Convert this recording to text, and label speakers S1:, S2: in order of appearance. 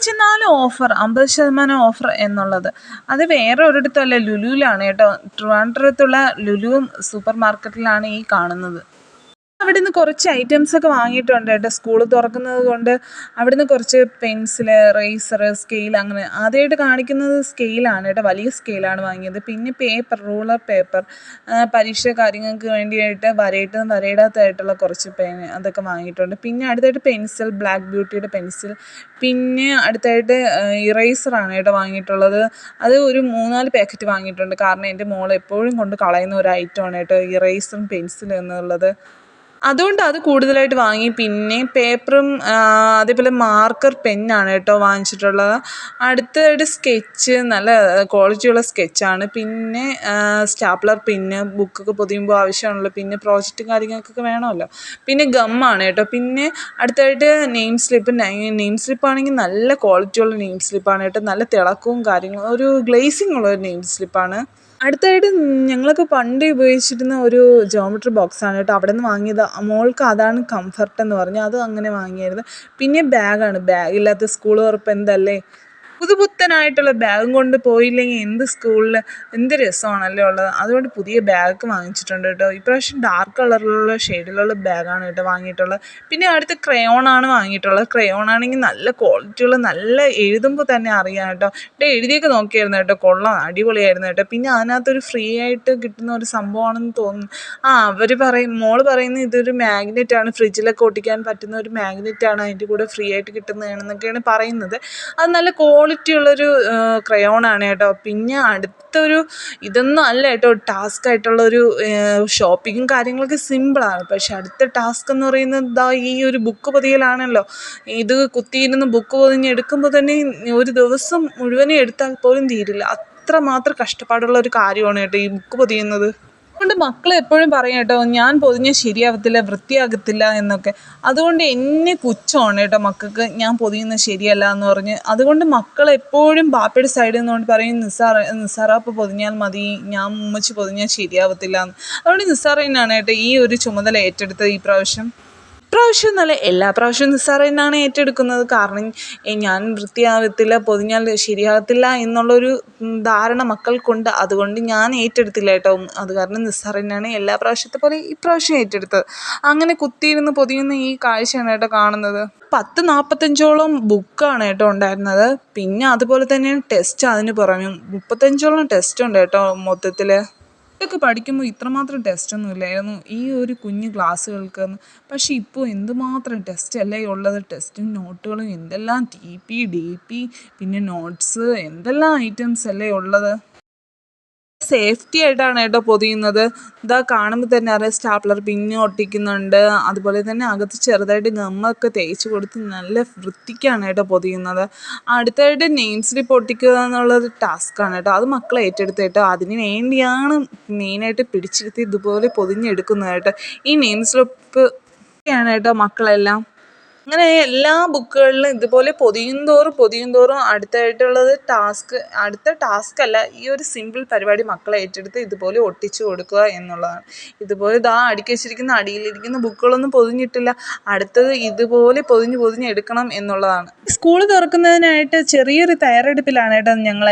S1: വെച്ചെന്നാലും offer 50% offer എന്നുള്ളത്. അത് വേറെ ഒരിടത്തല്ല, ലുലുവിലാണ് കേട്ടോ. ട്രിവാൻഡ്രത്തുള്ള ലുലു സൂപ്പർ മാർക്കറ്റിലാണ് ഈ കാണുന്നത്. അവിടുന്ന് കുറച്ച് ഐറ്റംസൊക്കെ വാങ്ങിയിട്ടുണ്ട് കേട്ടോ. സ്കൂൾ തുറക്കുന്നത് കൊണ്ട് അവിടുന്ന് കുറച്ച് പെൻസില്, റേസറ്, സ്കെയിൽ, അങ്ങനെ ആദ്യമായിട്ട് കാണിക്കുന്നത് സ്കെയിലാണ് കേട്ടോ. വലിയ സ്കെയിലാണ് വാങ്ങിയത്. പിന്നെ പേപ്പർ, റൂളർ പേപ്പർ, പരീക്ഷ കാര്യങ്ങൾക്ക് വേണ്ടിയിട്ട് വരയിടാത്തതായിട്ടുള്ള കുറച്ച് പേന, അതൊക്കെ വാങ്ങിയിട്ടുണ്ട്. പിന്നെ അടുത്തായിട്ട് പെൻസിൽ, ബ്ലാക്ക് ബ്യൂട്ടിയുടെ പെൻസിൽ. പിന്നെ അടുത്തായിട്ട് ഇറേസറാണ് കേട്ടോ വാങ്ങിയിട്ടുള്ളത്. അത് ഒരു 3-4 പാക്കറ്റ് വാങ്ങിയിട്ടുണ്ട്. കാരണം എൻ്റെ മോൾ എപ്പോഴും കൊണ്ട് കളയുന്ന ഒരു ഐറ്റമാണ് കേട്ടോ ഇറേസറും പെൻസിലും എന്നുള്ളത്. അതുകൊണ്ട് അത് കൂടുതലായിട്ട് വാങ്ങി. പിന്നെ പേപ്പറും അതേപോലെ മാർക്കർ പെന്നാണ് കേട്ടോ വാങ്ങിച്ചിട്ടുള്ളത്. അടുത്തതായിട്ട് സ്കെച്ച്, നല്ല ക്വാളിറ്റിയുള്ള സ്കെച്ചാണ്. പിന്നെ സ്റ്റാപ്ലർ പിന്ന്, ബുക്കൊക്കെ പൊതിയുമ്പോൾ ആവശ്യമാണല്ലോ. പിന്നെ പ്രോജക്റ്റും കാര്യങ്ങൾക്കൊക്കെ വേണമല്ലോ. പിന്നെ ഗമ്മാണ് കേട്ടോ. പിന്നെ അടുത്തായിട്ട് നെയിം സ്ലിപ്പാണെങ്കിൽ നല്ല ക്വാളിറ്റിയുള്ള നെയിം സ്ലിപ്പാണ് കേട്ടോ. നല്ല തിളക്കവും കാര്യങ്ങളും, ഒരു ഗ്ലേസിംഗ് ഉള്ള ഒരു നെയിം സ്ലിപ്പാണ്. അടുത്തായിട്ട് ഞങ്ങളൊക്കെ പണ്ട് ഉപയോഗിച്ചിരുന്ന ഒരു ജോമെട്രി ബോക്സാണ് കേട്ടോ. അവിടെ നിന്ന് വാങ്ങിയത്. മോൾക്ക് അതാണ് കംഫർട്ട് എന്ന് പറഞ്ഞ് അത് അങ്ങനെ വാങ്ങിയായിരുന്നു. പിന്നെ ബാഗാണ്. ബാഗില്ലാത്ത സ്കൂൾ തുറപ്പ് എന്തല്ലേ. പുതുപുത്തനായിട്ടുള്ള ബാഗും കൊണ്ട് പോയില്ലെങ്കിൽ എന്ത് രസമാണല്ലേ ഉള്ളത്. അതുകൊണ്ട് പുതിയ ബാഗ് വാങ്ങിച്ചിട്ടുണ്ട് കേട്ടോ. ഇപ്രാവശ്യം ഡാർക്ക് കളറിലുള്ള ഷെയ്ഡിലുള്ള ബാഗാണ് കേട്ടോ വാങ്ങിയിട്ടുള്ളത്. പിന്നെ അടുത്ത് ക്രയോണാണ് വാങ്ങിയിട്ടുള്ളത്. ക്രയോൺ ആണെങ്കിൽ നല്ല ക്വാളിറ്റിയുള്ള, നല്ല എഴുതുമ്പോൾ തന്നെ അറിയാം കേട്ടോ. എഴുതിയൊക്കെ നോക്കിയായിരുന്നു കേട്ടോ. കൊള്ളാം, അടിപൊളിയായിരുന്നു കേട്ടോ. പിന്നെ അതിനകത്തൊരു ഫ്രീ ആയിട്ട് കിട്ടുന്ന ഒരു സംഭവമാണെന്ന് തോന്നുന്നു. മോള് പറയുന്നത് ഇതൊരു മാഗ്നറ്റാണ്, ഫ്രിഡ്ജിലൊക്കെ ഒട്ടിക്കാൻ പറ്റുന്ന ഒരു മാഗ്നറ്റാണ്, അതിൻ്റെ കൂടെ ഫ്രീ ആയിട്ട് കിട്ടുന്നതാണെന്നൊക്കെയാണ് പറയുന്നത്. അത് നല്ല ക്വാളിറ്റിയുള്ളൊരു ക്രയോണാണ് കേട്ടോ. പിന്നെ ഇതൊന്നും അല്ല കേട്ടോ ടാസ്ക് ആയിട്ടുള്ളൊരു ഷോപ്പിങ്ങും കാര്യങ്ങളൊക്കെ സിമ്പിളാണ്. പക്ഷെ അടുത്ത ടാസ്ക് എന്ന് പറയുന്നത് ഈ ഒരു ബുക്ക് പൊതിയലാണല്ലോ. ഇത് കുത്തിയിരുന്ന് ബുക്ക് പൊതിഞ്ഞെടുക്കുമ്പോൾ തന്നെ ഒരു ദിവസം മുഴുവനും എടുത്താൽ പോലും തീരില്ല. അത്രമാത്രം കഷ്ടപ്പാടുള്ള ഒരു കാര്യമാണ് കേട്ടോ ഈ ബുക്ക് പൊതിയുന്നത്. അതുകൊണ്ട് മക്കൾ എപ്പോഴും പറയും കേട്ടോ, ഞാൻ പൊതിഞ്ഞാൽ ശരിയാവത്തില്ല, വൃത്തിയാകത്തില്ല എന്നൊക്കെ. അതുകൊണ്ട് എന്നെ പുച്ഛമാണ് കേട്ടോ മക്കൾക്ക്, ഞാൻ പൊതിയുന്നത് ശരിയല്ല എന്ന് പറഞ്ഞ്. അതുകൊണ്ട് മക്കൾ എപ്പോഴും ബാപ്പയുടെ സൈഡിൽ നിന്നുകൊണ്ട് പറയും, നിസാറാപ്പ് പൊതിഞ്ഞാൽ മതി, ഉമ്മച്ചി പൊതിഞ്ഞാൽ ശരിയാവത്തില്ല എന്ന്. അതുകൊണ്ട് നിസാറ തന്നെയാണ് കേട്ടോ ഈ ഒരു ചുമതല ഏറ്റെടുത്തത് ഈ പ്രാവശ്യം. എന്നല്ല, എല്ലാ പ്രാവശ്യവും നിസാറ തന്നെയാണ് ഏറ്റെടുക്കുന്നത്. കാരണം ഞാൻ വൃത്തിയാകത്തില്ല, പൊതിഞ്ഞാൽ ശരിയാകത്തില്ല എന്നുള്ളൊരു ധാരണ മക്കൾക്കുണ്ട്. അതുകൊണ്ട് ഞാൻ ഏറ്റെടുത്തില്ല കേട്ടോ. അത് കാരണം നിസാറ തന്നെയാണ് എല്ലാ പ്രാവശ്യത്തെ പോലെ ഇപ്രാവശ്യം ഏറ്റെടുത്തത്. അങ്ങനെ കുത്തിയിരുന്ന് പൊതിയുന്ന ഈ കാഴ്ചയാണ് കേട്ടോ കാണുന്നത്. 10-45ഓളം ബുക്കാണ് കേട്ടോ ഉണ്ടായിരുന്നത്. പിന്നെ അതുപോലെ തന്നെ ടെസ്റ്റ് അതിന് പുറമെ 35ഓളം ടെസ്റ്റ് ഉണ്ട് കേട്ടോ മൊത്തത്തിൽ. ഇതൊക്കെ പഠിക്കുമ്പോൾ ഇത്രമാത്രം ടെസ്റ്റൊന്നും ഇല്ലായിരുന്നു ഈ ഒരു കുഞ്ഞു ക്ലാസ്സുകൾക്ക്. പക്ഷേ ഇപ്പോൾ എന്തുമാത്രം ടെസ്റ്റ് അല്ലേ ഉള്ളത്. ടെസ്റ്റും നോട്ടുകളും എന്തെല്ലാം TP DP, പിന്നെ നോട്ട്സ്, എന്തെല്ലാം ഐറ്റംസ് അല്ലേ ഉള്ളത്. സേഫ്റ്റി ആയിട്ടാണ് കേട്ടോ പൊതിയുന്നത്. ഇതാ കാണുമ്പോൾ തന്നെ അറിയാം, സ്റ്റാപ്ലർ പിന്ന് ഒട്ടിക്കുന്നുണ്ട്. അതുപോലെ തന്നെ അകത്ത് ചെറുതായിട്ട് ഗമ്മൊക്കെ തേച്ച് കൊടുത്ത് നല്ല വൃത്തിക്കാണ് കേട്ടോ പൊതിയുന്നത്. അടുത്തായിട്ട് നെയിം സ്ലിപ്പ് ഒട്ടിക്കുക എന്നുള്ളത് ടാസ്ക്കാണ് കേട്ടോ. അത് മക്കളെ ഏറ്റെടുത്ത് കേട്ടോ. അതിന് വേണ്ടിയാണ് മെയിനായിട്ട് പിടിച്ചിരുത്തി ഇതുപോലെ പൊതിഞ്ഞെടുക്കുന്നത് കേട്ടോ. ഈ നെയിം സ്ലിപ്പ് ആണ് കേട്ടോ മക്കളെല്ലാം. അങ്ങനെ എല്ലാ ബുക്കുകളിലും ഇതുപോലെ പൊതിയും തോറും അടുത്ത ടാസ്ക് അല്ല, ഈ ഒരു സിമ്പിൾ പരിപാടി മക്കളെ ഏറ്റെടുത്ത് ഇതുപോലെ ഒട്ടിച്ചു കൊടുക്കുക എന്നുള്ളതാണ്. ഇതുപോലെ അടുക്കി വെച്ചിരിക്കുന്ന അടിയിലിരിക്കുന്ന ബുക്കുകളൊന്നും പൊതിഞ്ഞിട്ടില്ല. അടുത്തത് ഇതുപോലെ പൊതിഞ്ഞ് എടുക്കണം എന്നുള്ളതാണ്. സ്കൂൾ തുറക്കുന്നതിനായിട്ട് ചെറിയൊരു തയ്യാറെടുപ്പിലാണ് കേട്ടോ ഞങ്ങൾ.